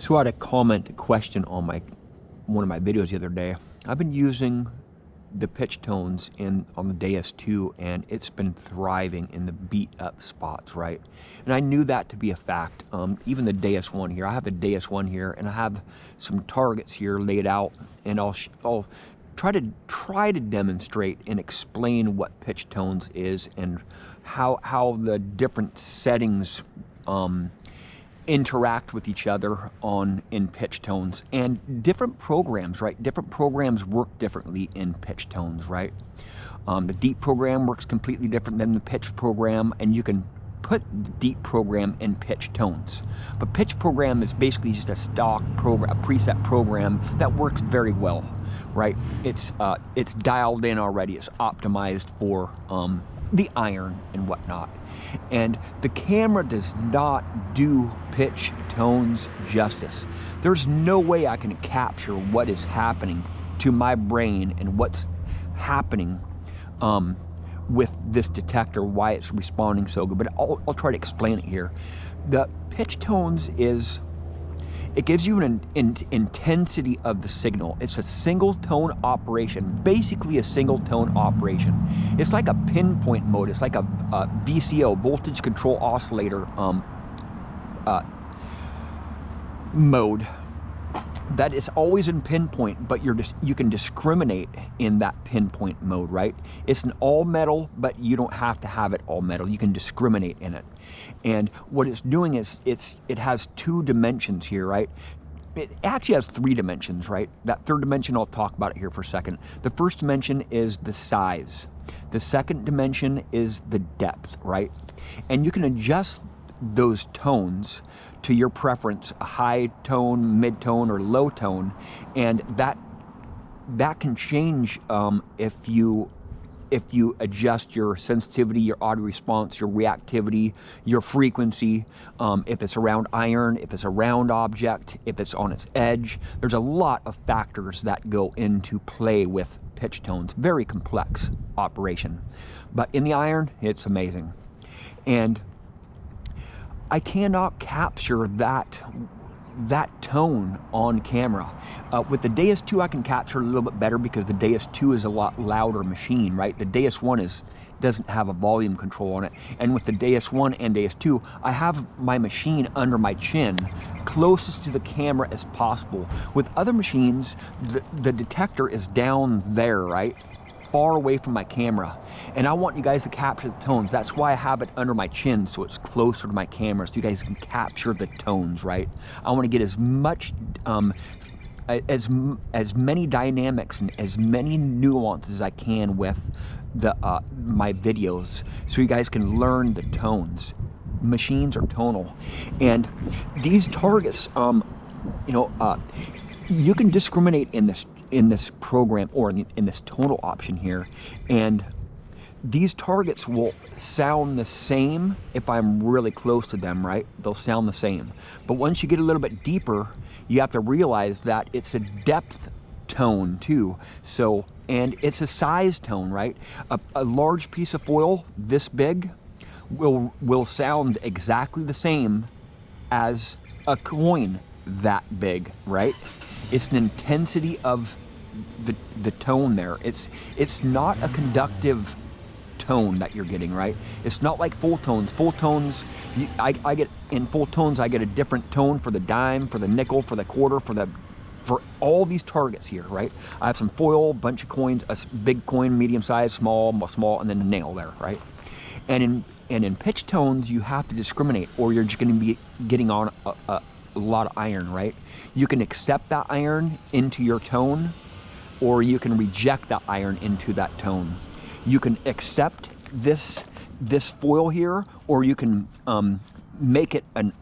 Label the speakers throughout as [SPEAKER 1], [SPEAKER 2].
[SPEAKER 1] So I had a comment question on one of my videos the other day. I've been using the pitch tones on the Deus 2, and it's been thriving in the beat up spots, right? And I knew that to be a fact. Even the Deus 1 here, I have the Deus 1 here, and I have some targets here laid out, and I'll try to demonstrate and explain what pitch tones is and how the different settings interact with each other in pitch tones, and different programs, right? Different programs work differently in pitch tones, right? The deep program works completely different than the pitch program, and you can put the deep program in pitch tones. But pitch program is basically just a stock program, a preset program that works very well, right? It's dialed in already. It's optimized for the iron and whatnot. And the camera does not do pitch tones justice. There's no way I can capture what is happening to my brain and what's happening with this detector, why it's responding so good. But I'll try to explain it here. The pitch tones it gives you an intensity of the signal. It's a single tone operation, basically a single tone operation. It's like a pinpoint mode. It's like a VCO, voltage control oscillator mode that is always in pinpoint, but you can discriminate in that pinpoint mode, right? It's an all metal, but you don't have to have it all metal. You can discriminate in it. And what it's doing is it has two dimensions here, right? It actually has three dimensions, right? That third dimension, I'll talk about it here for a second. The first dimension is the size. The second dimension is the depth, right? And you can adjust those tones to your preference, a high tone, mid tone, or low tone, and that can change if you adjust your sensitivity, your audio response, your reactivity, your frequency, if it's around iron, if it's a round object, if it's on its edge. There's a lot of factors that go into play with pitch tones. Very complex operation, but in the iron, it's amazing. And I cannot capture that tone on camera. With the Deus 2, I can capture a little bit better because the Deus 2 is a lot louder machine, right? The Deus 1 doesn't have a volume control on it. And with the Deus 1 and Deus 2, I have my machine under my chin, closest to the camera as possible. With other machines, the detector is down there, right? Far away from my camera, and I want you guys to capture the tones. That's why I have it under my chin, so it's closer to my camera, so you guys can capture the tones, right? I want to get as much as many dynamics and as many nuances as I can with my videos, so you guys can learn the tones. Machines are tonal, and these targets, you can discriminate in this program, or in this tonal option here, and these targets will sound the same if I'm really close to them, right? They'll sound the same. But once you get a little bit deeper, you have to realize that it's a depth tone too. So, and it's a size tone, right? A large piece of foil this big will sound exactly the same as a coin that big, right? It's an intensity of the tone there. It's not a conductive tone that you're getting, right? It's not like full tones. Full tones, I get in full tones, I get a different tone for the dime, for the nickel, for the quarter, for all these targets here, right? I have some foil, bunch of coins, a big coin, medium size, small, and then a nail there, right? And in pitch tones, you have to discriminate, or you're just going to be getting on a lot of iron, right? You can accept that iron into your tone, or you can reject that iron into that tone. You can accept this foil here, or you can make it an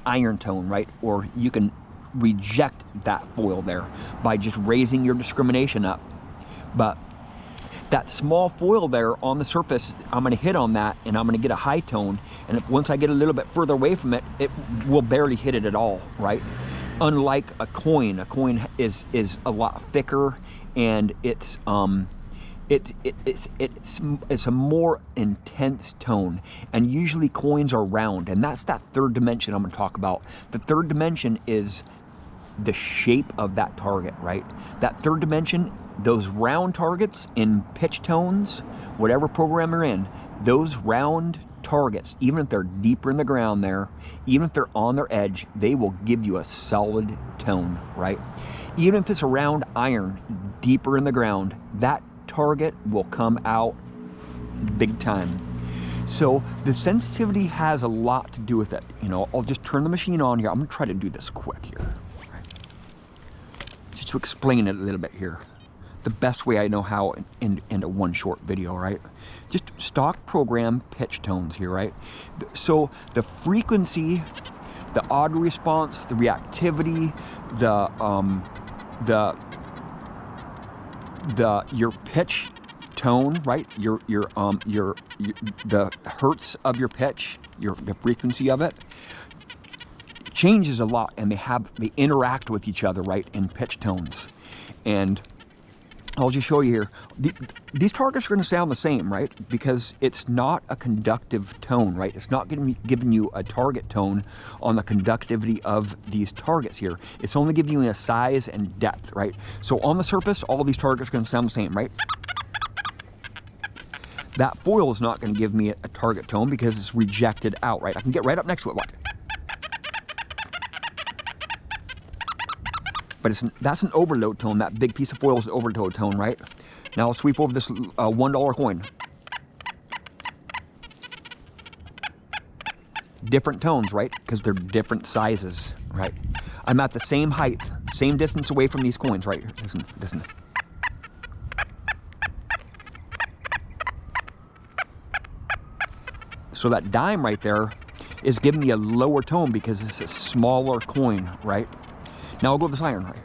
[SPEAKER 1] iron tone, right? Or you can reject that foil there by just raising your discrimination up. But that small foil there on the surface, I'm going to hit on that, and I'm going to get a high tone, and once I get a little bit further away from it, it will barely hit it at all, right? Unlike a coin is a lot thicker, and it's a more intense tone, and usually coins are round, and that's that third dimension I'm going to talk about. The third dimension is the shape of that target, right? That third dimension, those round targets in pitch tones, whatever program you're in, those round targets, even if they're deeper in the ground there, even if they're on their edge, they will give you a solid tone, right? Even if it's a round iron deeper in the ground, that target will come out big time. So the sensitivity has a lot to do with it. You know, I'll just turn the machine on here. I'm gonna try to do this quick here, right? Just to explain it a little bit here. The best way I know how into one short video, right? Just stock program pitch tones here, right? So the frequency, the audio response, the reactivity, your pitch tone, right? The hertz of your pitch, the frequency of it changes a lot, and they interact with each other, right, in pitch tones. And I'll just show you here. These targets are going to sound the same, right? Because it's not a conductive tone, right? It's not giving you a target tone on the conductivity of these targets here. It's only giving you a size and depth, right? So on the surface, all of these targets are going to sound the same, right? That foil is not going to give me a target tone because it's rejected out, right? I can get right up next to it, watch. But that's an overload tone. That big piece of foil is an overload tone, right? Now I'll sweep over this $1 coin. Different tones, right? Because they're different sizes, right? I'm at the same height, same distance away from these coins, right? Listen. So that dime right there is giving me a lower tone because it's a smaller coin, right? Now I'll go with this iron, right?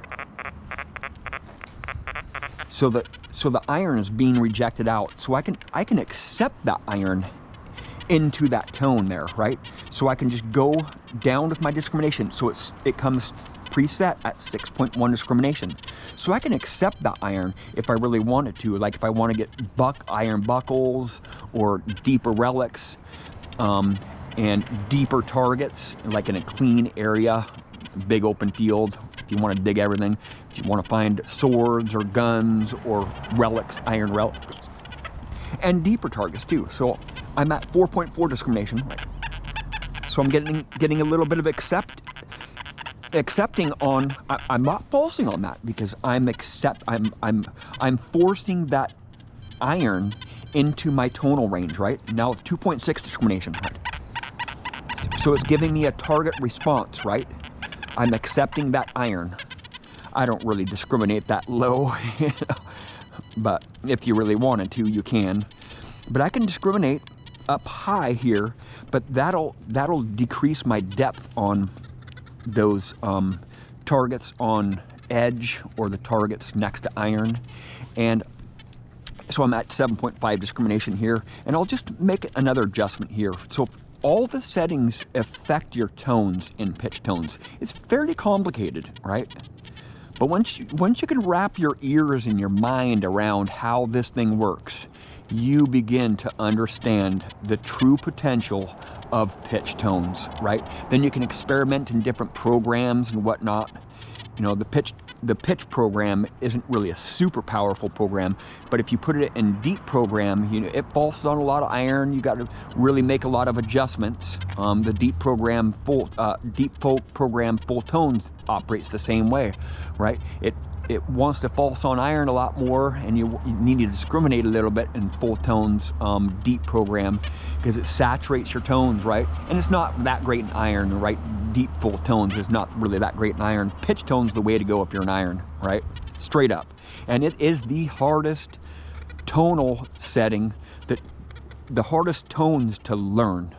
[SPEAKER 1] So the iron is being rejected out. So I can accept that iron into that tone there, right? So I can just go down with my discrimination. So it comes preset at 6.1 discrimination. So I can accept that iron if I really wanted to, like if I want to get iron buckles or deeper relics and deeper targets, like in a clean area, big open field. If you want to dig everything, if you want to find swords or guns or relics, iron relics, and deeper targets too. So I'm at 4.4 discrimination, right? So I'm getting a little bit of accepting on. I'm not falsing on that because I'm forcing that iron into my tonal range, right? Now it's 2.6 discrimination, right? So it's giving me a target response, right? I'm accepting that iron. I don't really discriminate that low, you know? But if you really wanted to, you can. But I can discriminate up high here, but that'll decrease my depth on those targets on edge or the targets next to iron. And so I'm at 7.5 discrimination here, and I'll just make another adjustment here. So all the settings affect your tones in pitch tones. It's fairly complicated, right? But once you can wrap your ears and your mind around how this thing works, you begin to understand the true potential of pitch tones, right? Then you can experiment in different programs and whatnot. You know, the pitch program isn't really a super powerful program, but if you put it in deep program, you know, it falls on a lot of iron. You got to really make a lot of adjustments. The deep program full tones operates the same way, right? It wants to false on iron a lot more, and you need to discriminate a little bit in full tones deep program because it saturates your tones, right? And it's not that great in iron, right? Deep full tones is not really that great in iron. Pitch tone's the way to go if you're an iron, right? Straight up. And it is the hardest tonal setting, the hardest tones to learn,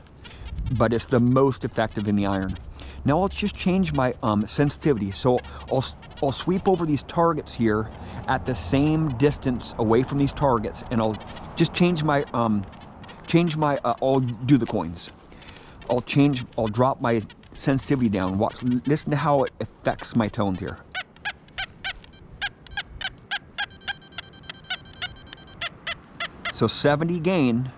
[SPEAKER 1] but it's the most effective in the iron. Now I'll just change my sensitivity. So I'll sweep over these targets here at the same distance away from these targets, and I'll just change my I'll do the coins. I'll drop my sensitivity down. Listen to how it affects my tones here. So 70 gain,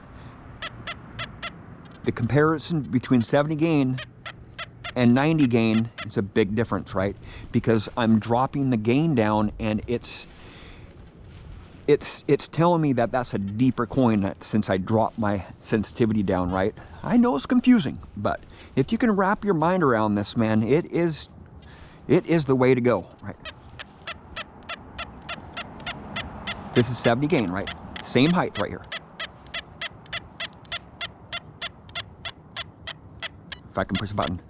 [SPEAKER 1] the comparison between 70 gain and 90 gain is a big difference, right? Because I'm dropping the gain down, and it's telling me that that's a deeper coin since I dropped my sensitivity down, right? I know it's confusing, but if you can wrap your mind around this, man, it is the way to go, right? This is 70 gain, right? Same height right here. If I can push a button.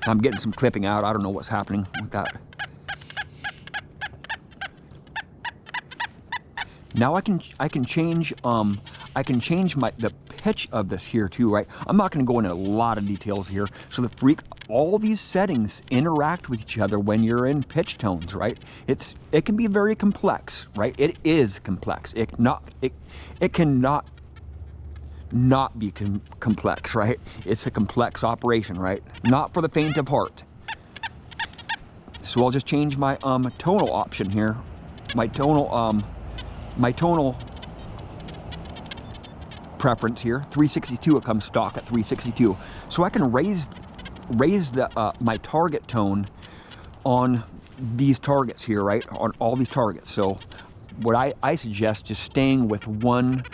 [SPEAKER 1] I'm getting some clipping out. I don't know what's happening with that. Now I can change the pitch of this here too, right? I'm not going to go into a lot of details here. So the Freak, all these settings interact with each other when you're in pitch tones, right? It can be very complex, right? It is complex. It cannot not be complex, right? It's a complex operation, right? Not for the faint of heart. So I'll just change my tonal option here. My tonal preference here, 362. It comes stock at 362. So I can raise the my target tone on these targets here, right? On all these targets. So what I suggest, just staying with one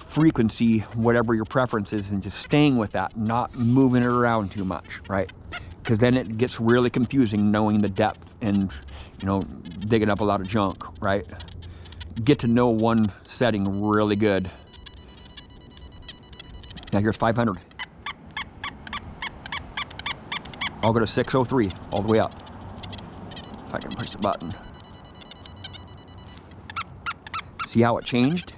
[SPEAKER 1] frequency, whatever your preference is, and just staying with that, not moving it around too much, right? Because then it gets really confusing knowing the depth and, you know, digging up a lot of junk, right? Get to know one setting really good. Now here's 500. I'll go to 603 all the way up. If I can push the button. See how it changed?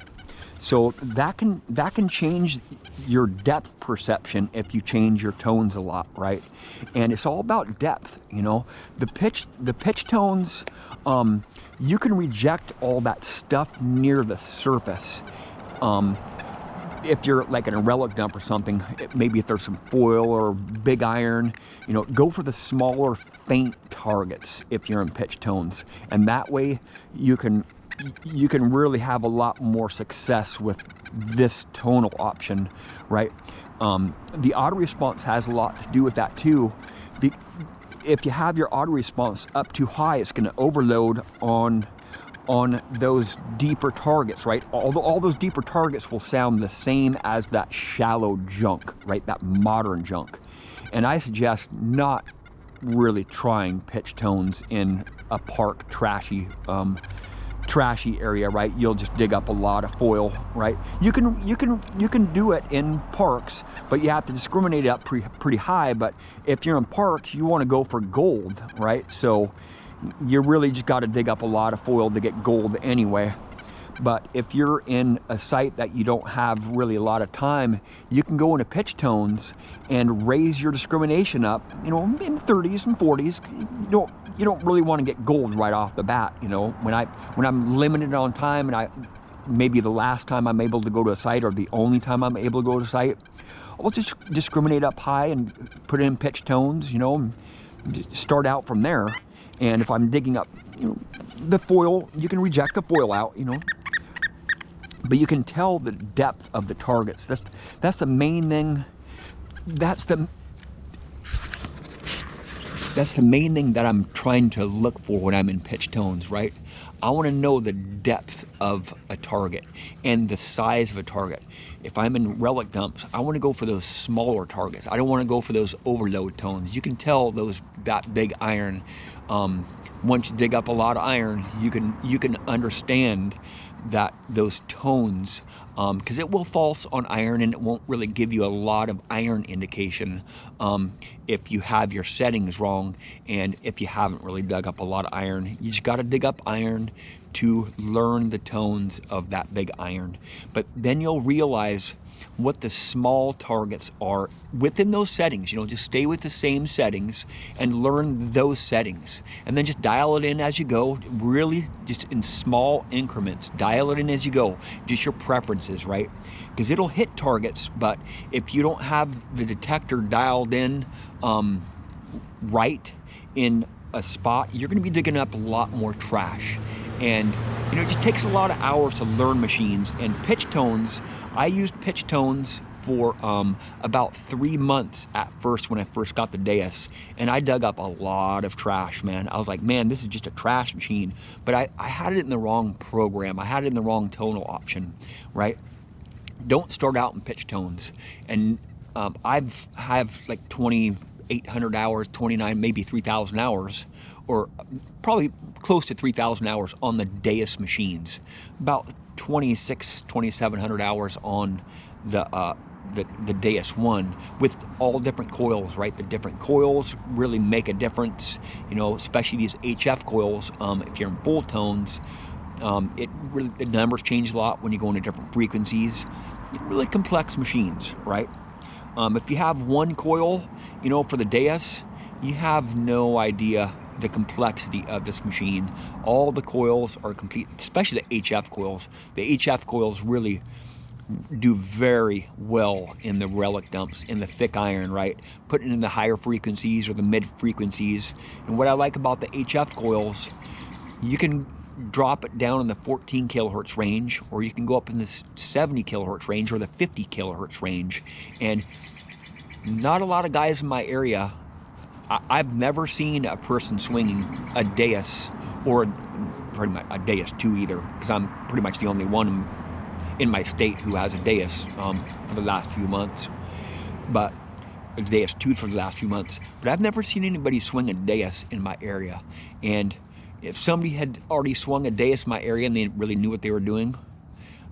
[SPEAKER 1] So that can change your depth perception if you change your tones a lot, right? And it's all about depth, you know. The pitch tones, you can reject all that stuff near the surface. If you're like in a relic dump or something, maybe if there's some foil or big iron, you know, go for the smaller faint targets if you're in pitch tones, and that way you can really have a lot more success with this tonal option, right? The auto response has a lot to do with that too. If you have your auto response up too high, it's going to overload on those deeper targets, right? All those deeper targets will sound the same as that shallow junk, right? That modern junk. And I suggest not really trying pitch tones in a park trashy area, right? You'll just dig up a lot of foil, right? You can do it in parks, but you have to discriminate up pretty high. But if you're in parks, you want to go for gold, right? So you really just got to dig up a lot of foil to get gold anyway. But if you're in a site that you don't have really a lot of time, you can go into pitch tones and raise your discrimination up, you know, in the 30s and 40s. You don't really want to get gold right off the bat, you know. When I'm limited on time, and maybe the last time I'm able to go to a site, or the only time I'm able to go to a site, I'll just discriminate up high and put it in pitch tones, you know, and start out from there. And if I'm digging up, you know, the foil, you can reject the foil out, you know. But you can tell the depth of the targets. That's the main thing. That's the main thing that I'm trying to look for when I'm in pitch tones, right? I want to know the depth of a target and the size of a target. If I'm in relic dumps, I want to go for those smaller targets. I don't want to go for those overload tones. You can tell that big iron. Once you dig up a lot of iron, you can understand that those tones, because it will false on iron, and it won't really give you a lot of iron indication if you have your settings wrong, and if you haven't really dug up a lot of iron. You just got to dig up iron to learn the tones of that big iron. But then you'll realize what the small targets are within those settings. You know, just stay with the same settings and learn those settings, and then just dial it in as you go. Really, just in small increments, dial it in as you go, just your preferences, right? Because it'll hit targets, but if you don't have the detector dialed in right in a spot, you're going to be digging up a lot more trash. And you know, it just takes a lot of hours to learn machines. And pitch tones, I used pitch tones for about 3 months at first when I first got the Deus, and I dug up a lot of trash, man. I was like, man, this is just a trash machine. But I had it in the wrong program. I had it in the wrong tonal option, right? Don't start out in pitch tones. And I've like 2,800 hours, 29, maybe 3,000 hours, or probably close to 3,000 hours on the Deus machines. About 2,700 hours on the Deus 1 with all different coils, right? The different coils really make a difference, you know, especially these HF coils. If you're in full tones, it really, the numbers change a lot when you go into different frequencies. Really complex machines, right? If you have one coil, you know, for the Deus, you have no idea the complexity of this machine. All the coils are complete, especially the HF coils. The HF coils really do very well in the relic dumps, in the thick iron, right? Putting in the higher frequencies or the mid frequencies. And what I like about the HF coils, you can drop it down in the 14 kilohertz range, or you can go up in the 70 kilohertz range or the 50 kilohertz range. And not a lot of guys in my area, I've never seen a person swinging a Deus, or pretty much a Deus 2 either, because I'm pretty much the only one in my state who has a Deus for the last few months, but a Deus 2 for the last few months. But I've never seen anybody swing a Deus in my area. And if somebody had already swung a Deus in my area and they really knew what they were doing,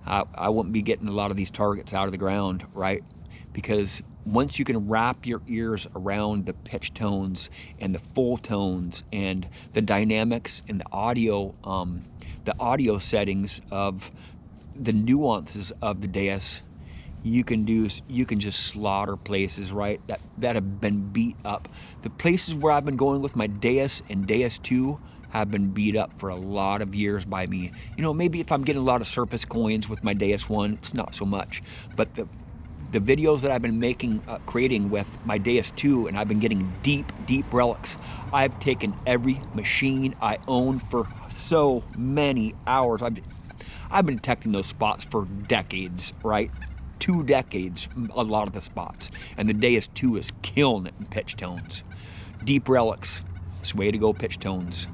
[SPEAKER 1] I wouldn't be getting a lot of these targets out of the ground, right? Because once you can wrap your ears around the pitch tones and the full tones and the dynamics and the audio settings of the nuances of the Deus, you can just slaughter places, right, that have been beat up. The places where I've been going with my Deus and Deus 2 have been beat up for a lot of years by me. You know, maybe if I'm getting a lot of surface coins with my Deus 1, it's not so much. But the videos that I've been making, creating with my Deus 2, and I've been getting deep relics. I've taken every machine I own for so many hours. I've been detecting those spots for decades, right? 2 decades, a lot of the spots. And the Deus 2 is killing it in pitch tones. Deep relics, it's the way to go, pitch tones.